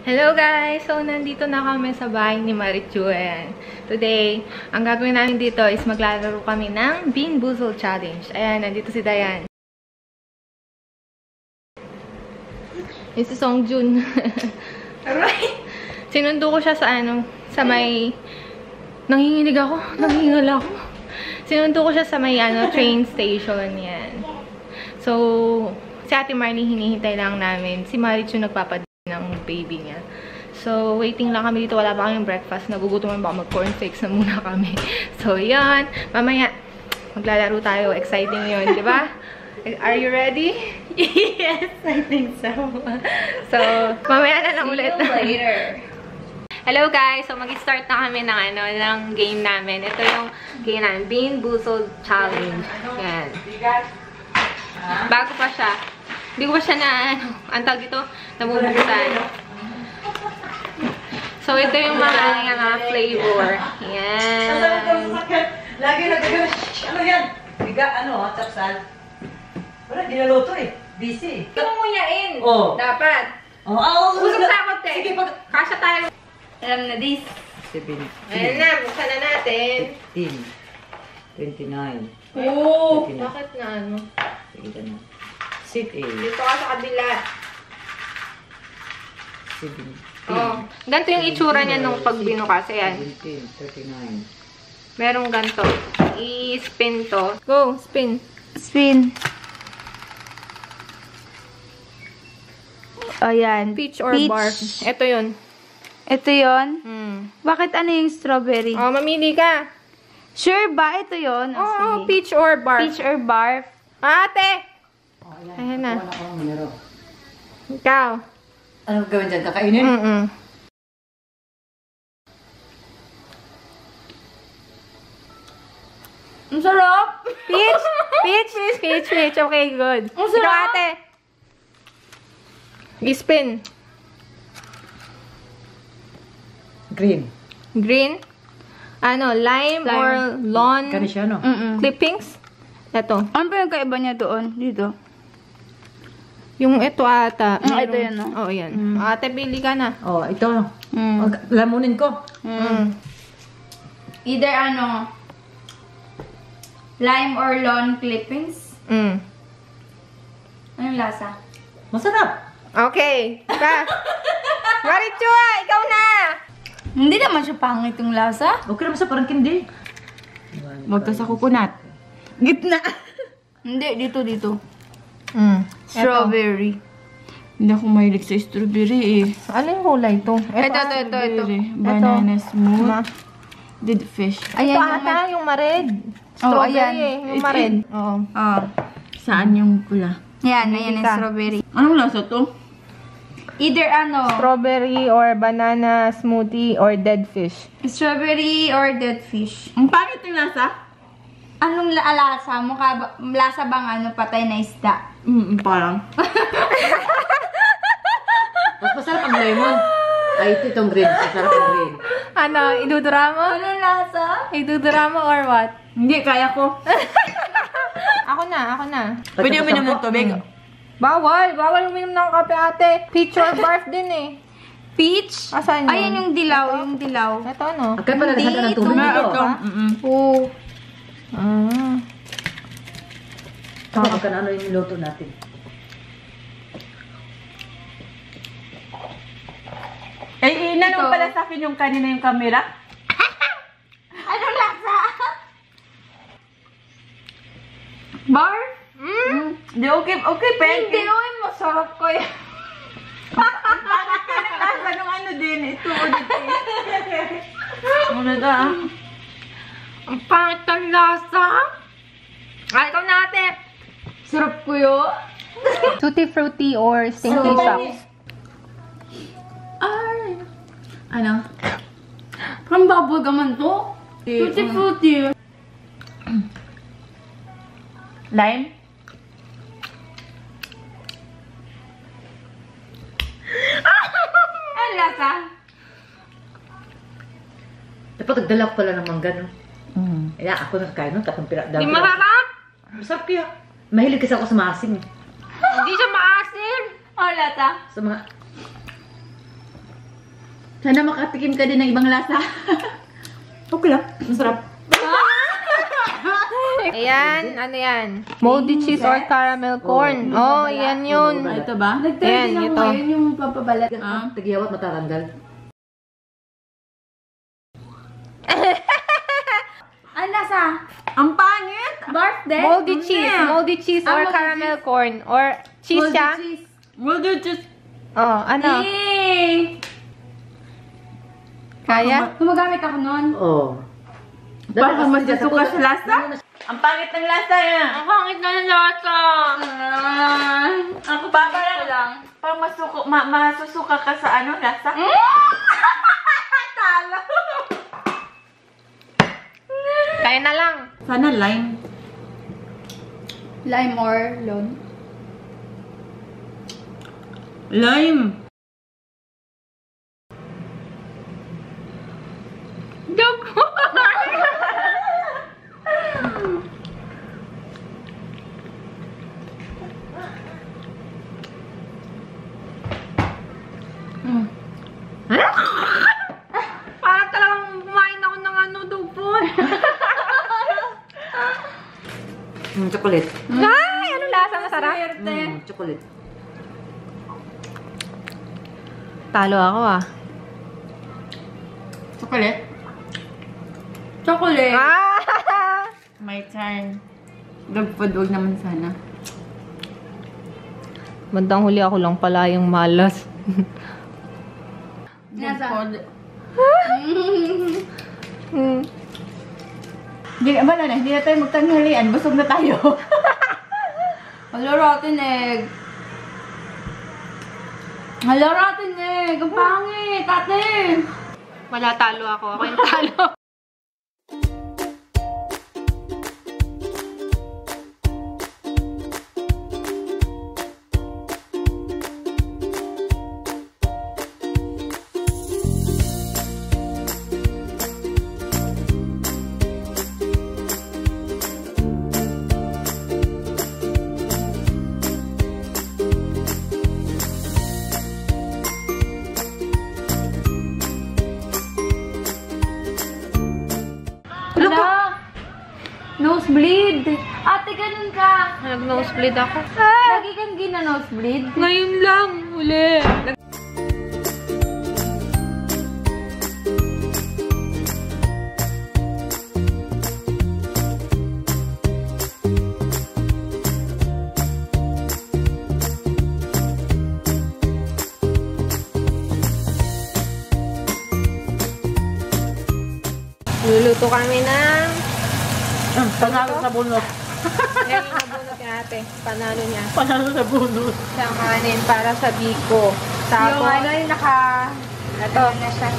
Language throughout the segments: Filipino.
Hello guys! So, nandito na kami sa bahay ni Marichu. Ayan. Today, ang gagawin namin dito is maglalaro kami ng Bean Boozled Challenge. Ayan, nandito si Dayan. Yung si Songjun. Alright! Sinundo ko siya sa may... Nanginginig ako. Nangingal ako. Sinundo ko siya sa may train station. Yan. So, si Ate Marnie hinihintay lang namin. Si Marichu nagpapadala ng baby niya. So, waiting lang kami dito. Wala pa kaming breakfast. Nagugutom ba mag-cornflakes na muna kami. So, yan. Mamaya, maglalaro tayo. Exciting yun, di ba? Are you ready? Yes, I think so. So, mamaya na lang ulit. See you later. Hello guys! So, mag-start na kami ng game namin. Ito yung game namin. Bean Boozled Challenge. Yan. Bago pa siya. Hindi ko pa siya ang tawag dito, nabubuksan. So, ito yung mga flavor. Yan. Lagi nagagawin. Ano yan? Biga, tapsal. Wala, ginaloto eh. Busy. Ito mo munyain. Oo. Dapat. Oo. Usap takot eh. Sige, Kasya tayo. Alam na this. 17. Ayan na, buksan na natin. 15. 29. Oo. 29. Bakit na Sige ka na. Sit eh. Dito ka sa kabila. 17. Oh, ganito yung itsura niya nung pag binukas. Ayan. 17. 39. Merong ganito. I-spin to. Go, spin. Spin. Ayan. Peach or barf. Ito yun. Ito yon. Bakit ano yung strawberry? Oh, mamili ka. Sure ba? Ito yon. Oh, peach or barf. Peach or barf. Ate! Ayan na. Ikaw. Ano gawin dyan? Kakainin? Ang sarap! Peach! Peach! Peach! Peach! Okay, good. Ang sarap! Ikaw, ate. I-spin. Green. Green. Lime or lawn Kani siya, no? clippings. Ito. Ano ba yung kaiba niya doon? Dito. Yung ito ata. Ito yan, no? Oo, yan. Ate, bili ka na. Oh, ito. Lamunin ko. Either lime or lawn clippings. Anong lasa? Masarap. Okay. Marichu, ikaw na! Hindi naman siya pangit yung lasa. Okay naman sa parang kindi. Magta sa coconut. Gitna. Hindi, dito. Strawberry. Hindi ako mahilig sa strawberry eh. Ano yung kulay ito? Ito. Banana smooth. Dead fish. Ayan ito ata, yung mared. Strawberry ayan. Yung mared. Oo. Saan yung pula? Ayan yung strawberry. Anong lasa to? Either Strawberry or banana smoothie or dead fish. strawberry or dead fish. Ang pangit yung lasa? Anong lasa? Lasa bang patay na isda? Parang. Mas masarap ang lemon. Ay, ito itong green. Masarap ang green. Idudura mo? Anong lasa? Idudura mo or what? Hindi, kaya ko. Ako na. Pwede uminom ng tubig? Bawal uminom ng kape, ate. Peach or barf din eh. Peach? Asan yun? Ayan yung dilaw. Ito ano? Akay pala nasa ng tubig ito. Oo. Kapag ka na ano yung luto natin. Ay, inanong pala sa akin yung kanina yung camera. Anong lasa? Bar? Hindi, okay, pwede. Hindi, masarap ko yan. Ang pangit ka ng lasa nung din. Ito, dito. Ano na? Ang pangit ng lasa. Ikaw na, ate. Sarap ko yun. Tutti frutti or stinky socks. Ay. Parang bubblegum man to. Tutti frutti. Lime? Ang lasa? Dapat nagdala ko pala ng mangga, no? Kaya ako nakakain, no? Tapang pira. Di masarap! Masarap kaya. Mahilig kasi ako sa maasim. Hindi siya maasim. Oh, lata. Sa mga... Sana makatikim ka din ng ibang lasa. Okay lang. Masarap. Ayan, ano yan? Moldy cheese or caramel corn. Oh, yan yun. Ito ba? Ayan, ito. Yun yung papabalat. Tagiyawat mataranggal. Ang lasa? Ang pangit! Birthday? Moldy cheese or caramel corn. Or cheese siya. Moldy cheese. Oh, ano? Kaya? Gumagamit ako nun. Oo. Baka masusuka sa lasa? Ang pangit ng lasa yan. Ang pangit na ng lasa. Ako pa lang. Parang masusuka ka sa ano, lasa? Talo. Kaya na lang. Sana lime. Lime or lone? Lime. Joke. Parang talagang kumain ako ng ano, dupon. Chocolate. Ay, ano lasa? Masarap? Chocolate. Talo ako ah. Chocolate? Chocolate. Ah! My turn. Dog food, huwag naman sana. Bandang huli ako lang pala yung malas. Dog food. Hindi na tayo magtanghalian. Busog na tayo. Hello, rotten egg. Hello, rotten egg. Ang pangit, ate. Wala, talo ako. Ako yung talo. Nosebleed. Ate, ganun ka. Nag-nosebleed ako. Lagi kang gina-nosebleed. Ngayon lang, uli. Luluto kami ng Panalo sa bunot. yan yung nabunot ni ate. Panalo niya. Panalo sa bunot. Siyang kanin para sa biko. Tapos, Yung ano yung naka... ito. na siya.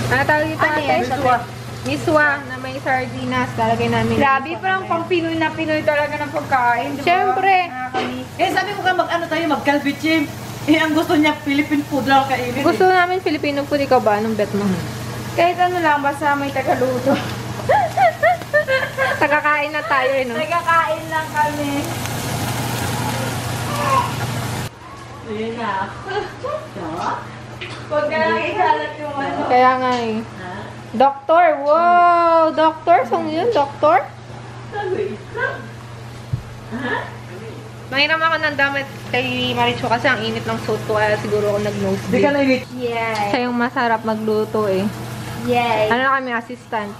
Ano tawag dito Ano ate? yan? Miswa na may sardinas. Lalagay namin. Grabe, parang pang Pinoy na Pinoy talaga ng pagkain. Diba? Siyempre. Nakakamiss. Sabi mo ka mag-ano tayo, mag-calbichim. Ang gusto niya, Philippine food lang kainin. Gusto namin Filipino food. Ikaw ba? Anong bet mo? Kahit ano lang, basta may tagaluto. Tagakain na tayo eh, no? Nagkakain lang kami. Ayun na. Huwag ka lang isalat yung ano. Kaya nga eh. Doktor! Wow! Doktor? Saan yun? Doktor? Mahiram ako ng damit kay Maricho kasi ang init ng suit ko kaya siguro ako Hindi ka nag-nosebleed. na-init. Yay. Siya yung masarap magluto eh. Yay. Ano na kami, assistant.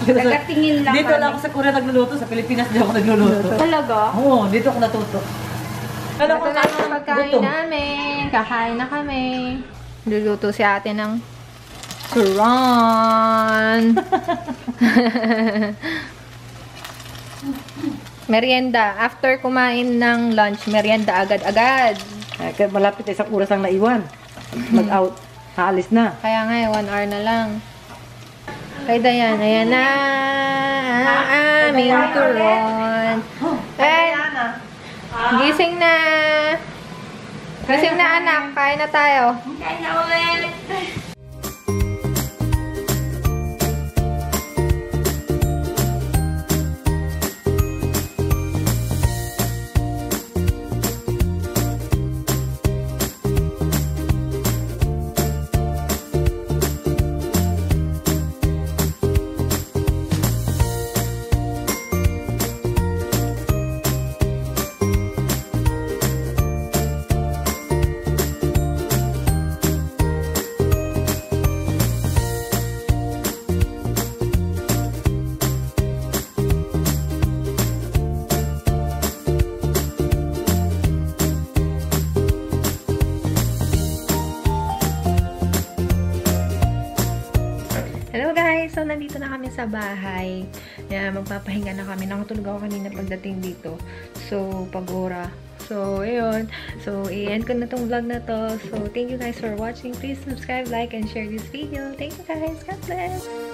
Nagatingin lang Dito kami. lang ako sa Korea nagluluto. Sa Pilipinas di ako nagluluto. Talaga? Oo, dito ako natuto. Alam Ito ko na yung pagkain gutom. namin. Kakain na kami. Luluto si ate ng turon. Merienda. After kumain ng lunch, merienda agad-agad. Kaya malapit na isang oras ang naiwan. Mag-out. Haalis na. Kaya nga, 1 hour na lang. Kay Dayan, ayan na ang aming turon. Eh, gising na. Gising na anak, kain na tayo. Kain na ulit. nandito na kami sa bahay. Yan, magpapahinga na kami. Nakatulog ako kanina pagdating dito. So, pag-ora. So, ayun. So, i-end ko na tong vlog na to. So, thank you guys for watching. Please subscribe, like, and share this video. Thank you guys. God bless!